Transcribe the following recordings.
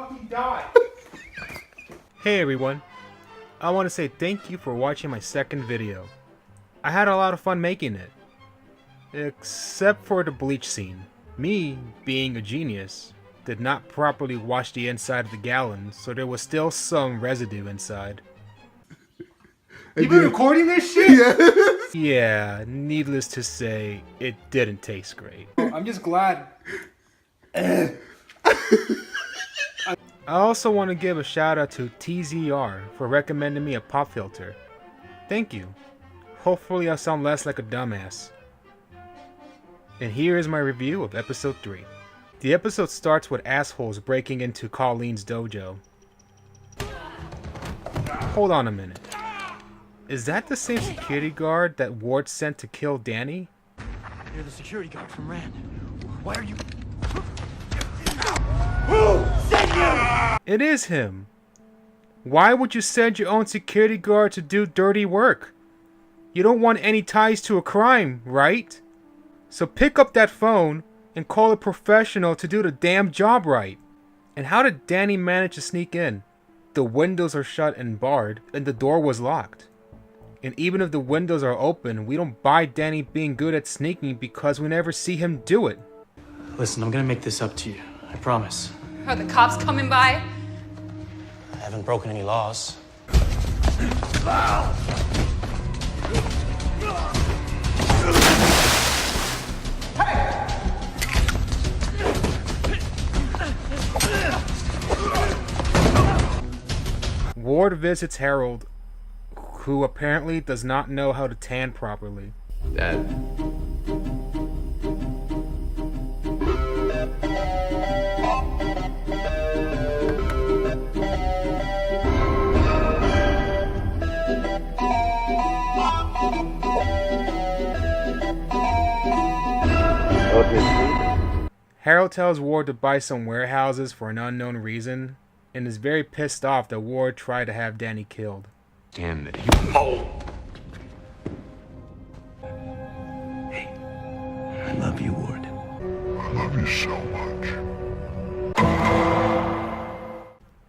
fucking die. Hey everyone, I want to say thank you for watching my second video. I had a lot of fun making it. Except for the bleach scene. Me, being a genius, did not properly wash the inside of the gallon, so there was still some residue inside. You been recording this shit? Yeah, needless to say, it didn't taste great. I'm just glad. I also want to give a shout out to TZR for recommending me a pop filter. Thank you. Hopefully I'll sound less like a dumbass. And here is my review of episode 3. The episode starts with assholes breaking into Colleen's dojo. Hold on a minute. Is that the same security guard that Ward sent to kill Danny? You're the security guard from Rand. Why are you... It is him. Why would you send your own security guard to do dirty work? You don't want any ties to a crime, right? So pick up that phone and call a professional to do the damn job right. And how did Danny manage to sneak in? The windows are shut and barred, and the door was locked. And even if the windows are open, we don't buy Danny being good at sneaking because we never see him do it. Listen, I'm gonna make this up to you. I promise. Are the cops coming by? I haven't broken any laws. Ward visits Harold, who apparently does not know how to tan properly. Dad. Harold tells Ward to buy some warehouses for an unknown reason, and is very pissed off that Ward tried to have Danny killed. Damn that you. Oh! Hey, I love you, Ward. I love you so much.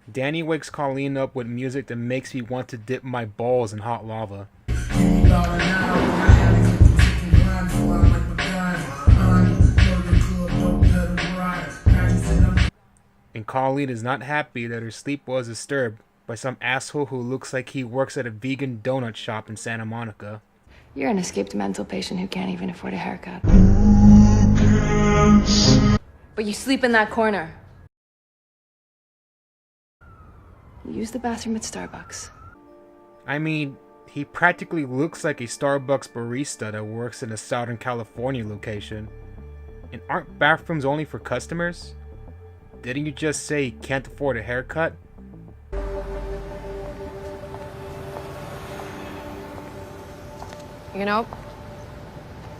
Danny wakes Colleen up with music that makes me want to dip my balls in hot lava. And Colleen is not happy that her sleep was disturbed by some asshole who looks like he works at a vegan donut shop in Santa Monica. You're an escaped mental patient who can't even afford a haircut. But you sleep in that corner. You use the bathroom at Starbucks. I mean, he practically looks like a Starbucks barista that works in a Southern California location. And aren't bathrooms only for customers? Didn't you just say he can't afford a haircut? You know,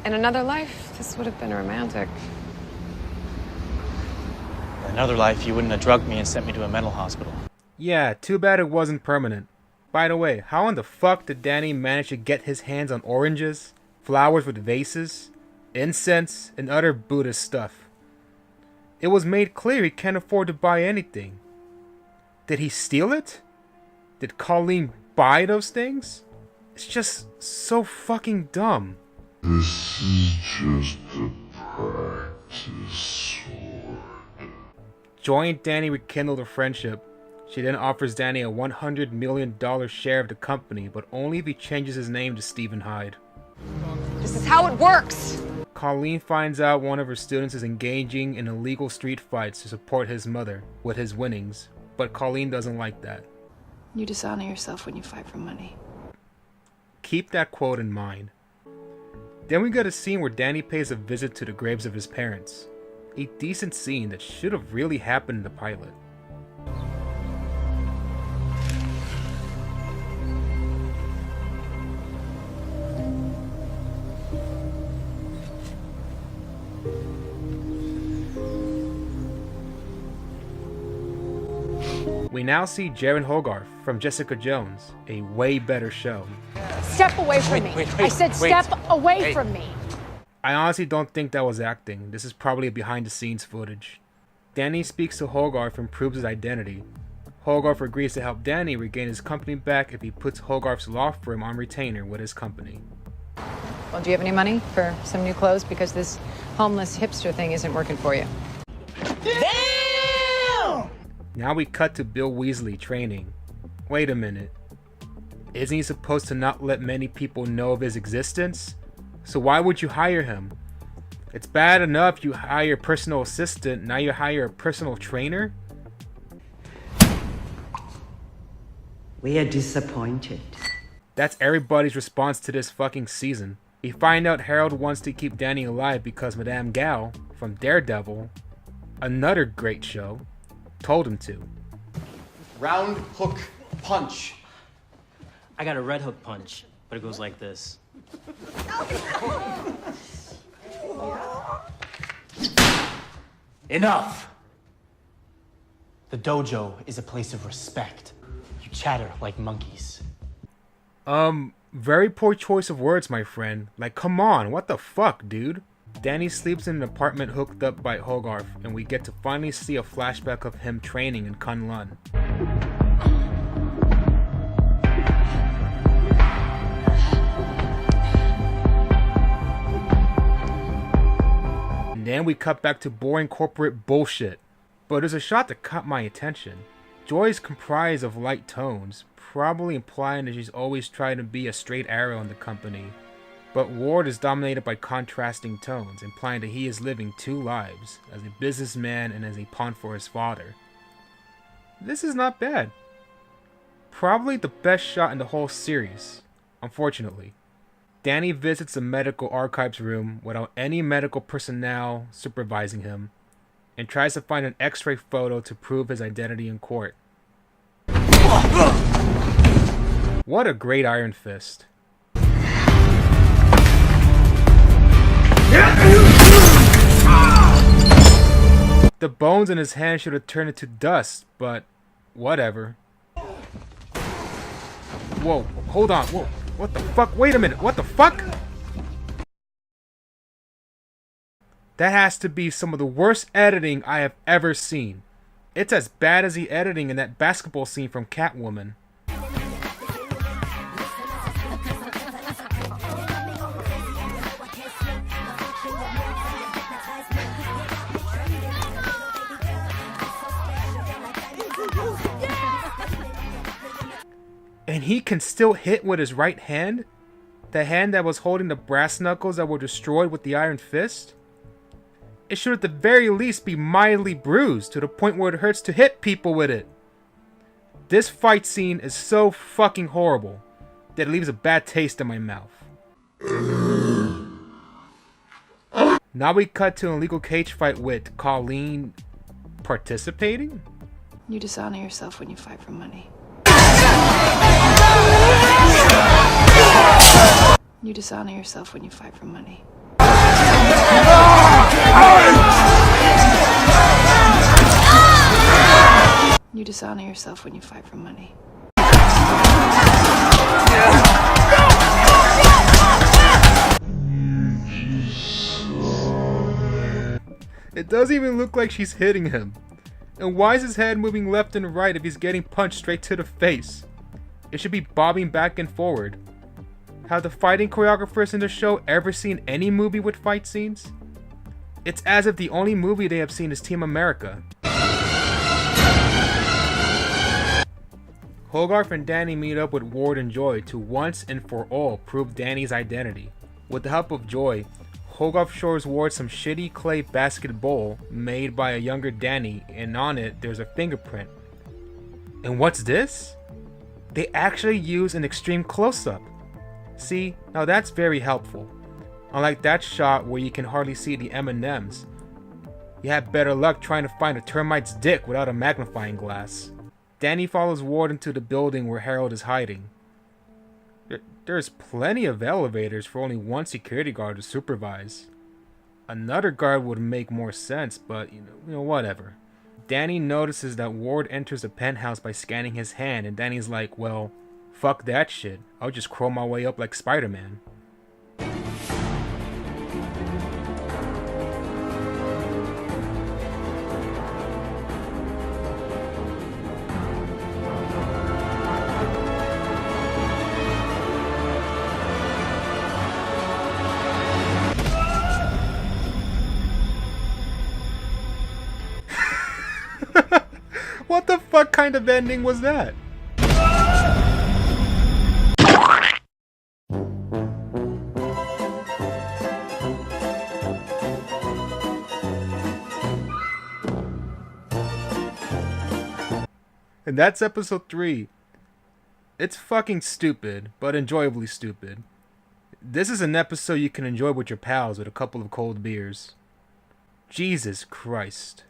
in another life, this would have been romantic. In another life, you wouldn't have drugged me and sent me to a mental hospital. Yeah, too bad it wasn't permanent. By the way, how in the fuck did Danny manage to get his hands on oranges, flowers with vases, incense, and other Buddhist stuff? It was made clear he can't afford to buy anything. Did he steal it? Did Colleen buy those things? It's just so fucking dumb. This is just a practice sword. Joy and Danny rekindle their friendship. She then offers Danny a $100 million share of the company, but only if he changes his name to Stephen Hyde. This is how it works! Colleen finds out one of her students is engaging in illegal street fights to support his mother with his winnings, but Colleen doesn't like that. You dishonor yourself when you fight for money. Keep that quote in mind. Then we get a scene where Danny pays a visit to the graves of his parents. A decent scene that should have really happened in the pilot. We now see Jaren Hogarth from Jessica Jones, a way better show. Step away from me. I said step away from me. I honestly don't think that was acting. This is probably behind the scenes footage. Danny speaks to Hogarth and proves his identity. Hogarth agrees to help Danny regain his company back if he puts Hogarth's law firm on retainer with his company. Well, do you have any money for some new clothes? Because this homeless hipster thing isn't working for you. Damn! Now we cut to Bill Weasley training. Wait a minute. Isn't he supposed to not let many people know of his existence? So why would you hire him? It's bad enough you hire a personal assistant, now you hire a personal trainer? We are disappointed. That's everybody's response to this fucking season. We find out Harold wants to keep Danny alive because Madame Gao, from Daredevil, another great show, told him to. Round hook punch. I got a red hook punch, but it goes like this. Enough! The dojo is a place of respect. You chatter like monkeys. Very poor choice of words, my friend. Like, come on, what the fuck, dude? Danny sleeps in an apartment hooked up by Hogarth, and we get to finally see a flashback of him training in Kunlun. And then we cut back to boring corporate bullshit. But there's a shot that caught my attention. Joy is comprised of light tones, probably implying that she's always trying to be a straight arrow in the company. But Ward is dominated by contrasting tones, implying that he is living two lives, as a businessman and as a pawn for his father. This is not bad. Probably the best shot in the whole series, unfortunately. Danny visits the medical archives room without any medical personnel supervising him, and tries to find an X-ray photo to prove his identity in court. What a great Iron Fist. The bones in his hand should have turned into dust, but whatever. Whoa, hold on, whoa, what the fuck? Wait a minute, what the fuck? That has to be some of the worst editing I have ever seen. It's as bad as the editing in that basketball scene from Catwoman. And he can still hit with his right hand? The hand that was holding the brass knuckles that were destroyed with the Iron Fist? It should at the very least be mildly bruised to the point where it hurts to hit people with it. This fight scene is so fucking horrible that it leaves a bad taste in my mouth. Now we cut to an illegal cage fight with Colleen participating? You dishonor yourself when you fight for money. You dishonor yourself when you fight for money. You dishonor yourself when you fight for money. It doesn't even look like she's hitting him. And why is his head moving left and right if he's getting punched straight to the face? It should be bobbing back and forward. Have the fighting choreographers in the show ever seen any movie with fight scenes? It's as if the only movie they have seen is Team America. Hogarth and Danny meet up with Ward and Joy to once and for all prove Danny's identity. With the help of Joy, Hogarth shows Ward some shitty clay basket bowl made by a younger Danny, and on it there's a fingerprint. And what's this? They actually use an extreme close-up. See, now that's very helpful. Unlike that shot where you can hardly see the M&Ms. You have better luck trying to find a termite's dick without a magnifying glass. Danny follows Ward into the building where Harold is hiding. There's plenty of elevators for only one security guard to supervise. Another guard would make more sense, but you know, whatever. Danny notices that Ward enters the penthouse by scanning his hand, and Danny's like, well, fuck that shit. I'll just crawl my way up like Spider-Man. What the fuck kind of ending was that? And that's episode 3. It's fucking stupid, but enjoyably stupid. This is an episode you can enjoy with your pals with a couple of cold beers. Jesus Christ.